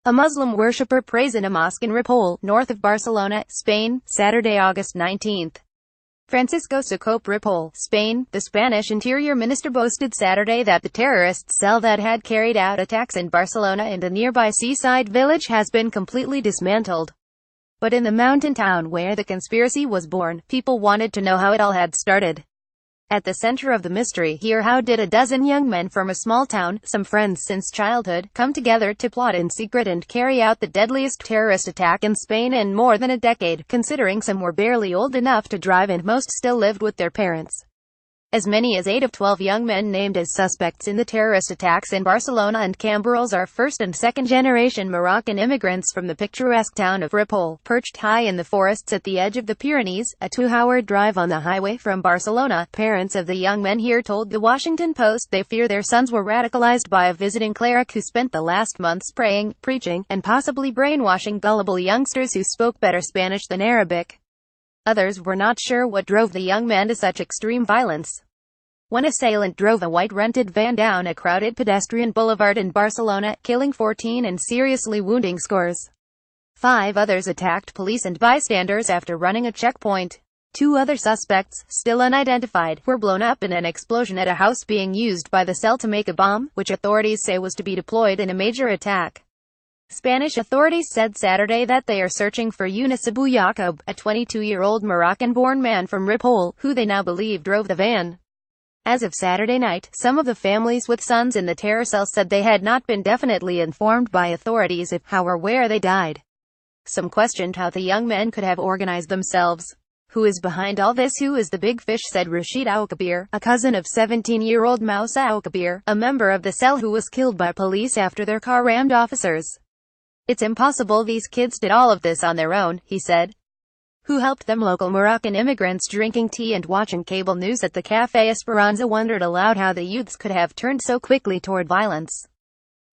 A Muslim worshipper prays in a mosque in Ripoll, north of Barcelona, Spain, Saturday, August 19. Francisco Socope, Ripoll, Spain. The Spanish Interior Minister boasted Saturday that the terrorist cell that had carried out attacks in Barcelona and a nearby seaside village has been completely dismantled. But in the mountain town where the conspiracy was born, people wanted to know how it all had started. At the center of the mystery here, how did a dozen young men from a small town, some friends since childhood, come together to plot in secret and carry out the deadliest terrorist attack in Spain in more than a decade, considering some were barely old enough to drive and most still lived with their parents? As many as 8 of 12 young men named as suspects in the terrorist attacks in Barcelona and Cambrils are first- and second-generation Moroccan immigrants from the picturesque town of Ripoll, perched high in the forests at the edge of the Pyrenees, a 2-hour drive on the highway from Barcelona. Parents of the young men here told The Washington Post they fear their sons were radicalized by a visiting cleric who spent the last months praying, preaching, and possibly brainwashing gullible youngsters who spoke better Spanish than Arabic. Others were not sure what drove the young men to such extreme violence. One assailant drove a white rented van down a crowded pedestrian boulevard in Barcelona, killing 14 and seriously wounding scores. 5 others attacked police and bystanders after running a checkpoint. 2 other suspects, still unidentified, were blown up in an explosion at a house being used by the cell to make a bomb, which authorities say was to be deployed in a major attack. Spanish authorities said Saturday that they are searching for Younes Abou Yacoub, a 22-year-old Moroccan-born man from Ripoll, who they now believe drove the van. As of Saturday night, some of the families with sons in the terror cell said they had not been definitely informed by authorities if, how or where they died. Some questioned how the young men could have organized themselves. Who is behind all this? Who is the big fish? Said Rashid Al-Kabir, a cousin of 17-year-old Moussa Al-Kabir, a member of the cell who was killed by police after their car rammed officers. It's impossible these kids did all of this on their own, he said. Who helped them? Local Moroccan immigrants drinking tea and watching cable news at the Café Esperanza wondered aloud how the youths could have turned so quickly toward violence.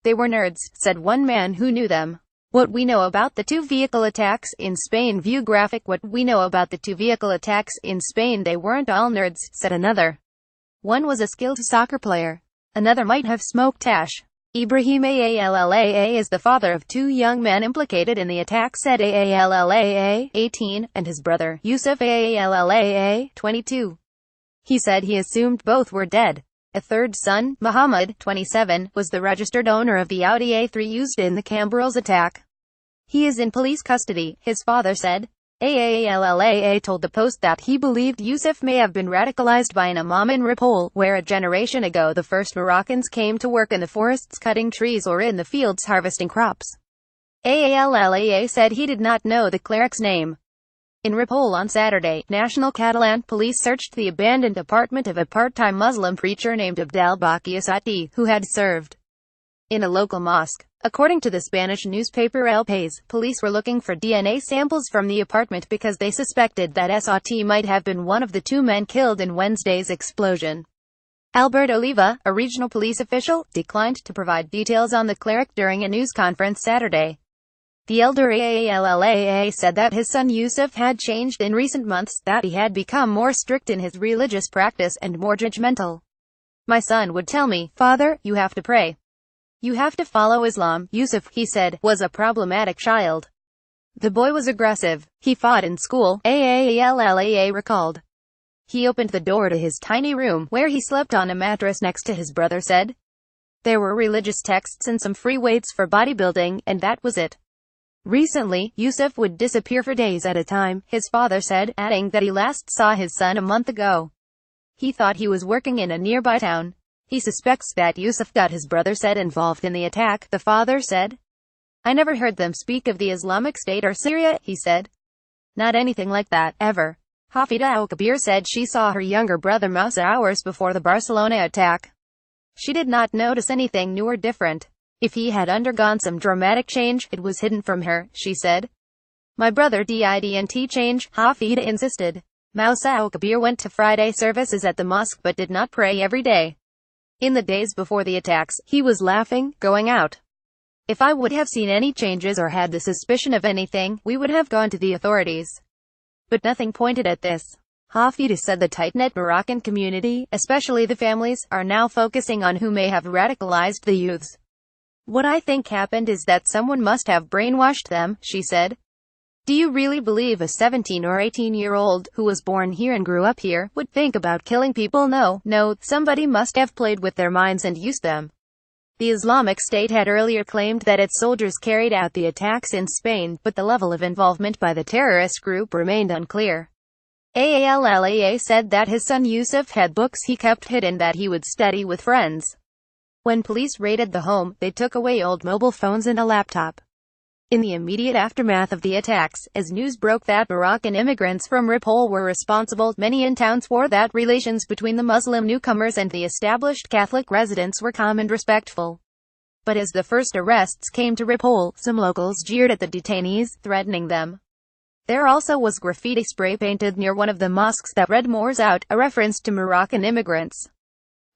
They were nerds, said one man who knew them. What we know about the 2 vehicle attacks in Spain. View graphic. What we know about the 2 vehicle attacks in Spain, they weren't all nerds, said another. One was a skilled soccer player. Another might have smoked hash. Ibrahim Allaa is the father of 2 young men implicated in the attack, said Allaa, 18, and his brother, Yusuf Allaa, 22. He said he assumed both were dead. A third son, Muhammad, 27, was the registered owner of the Audi A3 used in the Cambrils attack. He is in police custody, his father said. Allaa told the Post that he believed Yusuf may have been radicalized by an imam in Ripoll, where a generation ago the first Moroccans came to work in the forests cutting trees or in the fields harvesting crops. Allaa said he did not know the cleric's name. In Ripoll on Saturday, National Catalan Police searched the abandoned apartment of a part-time Muslim preacher named Abdelbaki Asati, who had served in a local mosque. According to the Spanish newspaper El País, police were looking for DNA samples from the apartment because they suspected that Asati might have been one of the 2 men killed in Wednesday's explosion. Albert Oliva, a regional police official, declined to provide details on the cleric during a news conference Saturday. The elder Allaa said that his son Yusuf had changed in recent months, that he had become more strict in his religious practice and more judgmental. My son would tell me, "Father, you have to pray. You have to follow Islam." Yusuf, he said, was a problematic child. The boy was aggressive. He fought in school, Allaa recalled. He opened the door to his tiny room, where he slept on a mattress next to his brother said. There were religious texts and some free weights for bodybuilding, and that was it. Recently, Yusuf would disappear for days at a time, his father said, adding that he last saw his son a month ago. He thought he was working in a nearby town. He suspects that Yusuf got his brother said involved in the attack, the father said. I never heard them speak of the Islamic State or Syria, he said. Not anything like that, ever. Hafida Al-Kabir said she saw her younger brother Moussa hours before the Barcelona attack. She did not notice anything new or different. If he had undergone some dramatic change, it was hidden from her, she said. My brother didn't change, Hafida insisted. Moussa Al-Kabir went to Friday services at the mosque but did not pray every day. In the days before the attacks, he was laughing, going out. If I would have seen any changes or had the suspicion of anything, we would have gone to the authorities. But nothing pointed at this. Hafida said the tight-knit Moroccan community, especially the families, are now focusing on who may have radicalized the youths. "What I think happened is that someone must have brainwashed them," she said. "Do you really believe a 17 or 18-year-old, who was born here and grew up here, would think about killing people? No, somebody must have played with their minds and used them." The Islamic State had earlier claimed that its soldiers carried out the attacks in Spain, but the level of involvement by the terrorist group remained unclear. AALLAA said that his son Yusuf had books he kept hidden that he would study with friends. When police raided the home, they took away old mobile phones and a laptop. In the immediate aftermath of the attacks, as news broke that Moroccan immigrants from Ripoll were responsible, many in town swore that relations between the Muslim newcomers and the established Catholic residents were calm and respectful. But as the first arrests came to Ripoll, some locals jeered at the detainees, threatening them. There also was graffiti spray painted near one of the mosques that read "Moors out," a reference to Moroccan immigrants.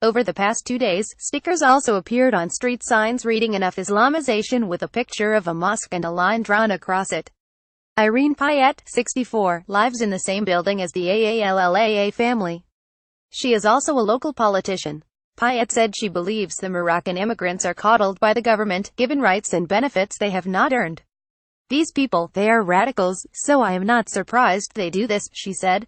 Over the past 2 days, stickers also appeared on street signs reading "Enough Islamization" with a picture of a mosque and a line drawn across it. Irene Payet, 64, lives in the same building as the AALLAA family. She is also a local politician. Payet said she believes the Moroccan immigrants are coddled by the government, given rights and benefits they have not earned. "These people, they are radicals, so I am not surprised they do this," she said.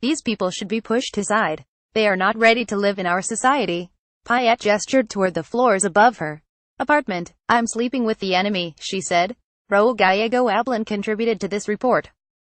"These people should be pushed aside. They are not ready to live in our society." Payet gestured toward the floors above her apartment. "I'm sleeping with the enemy," she said. Raul Gallego Ablin contributed to this report.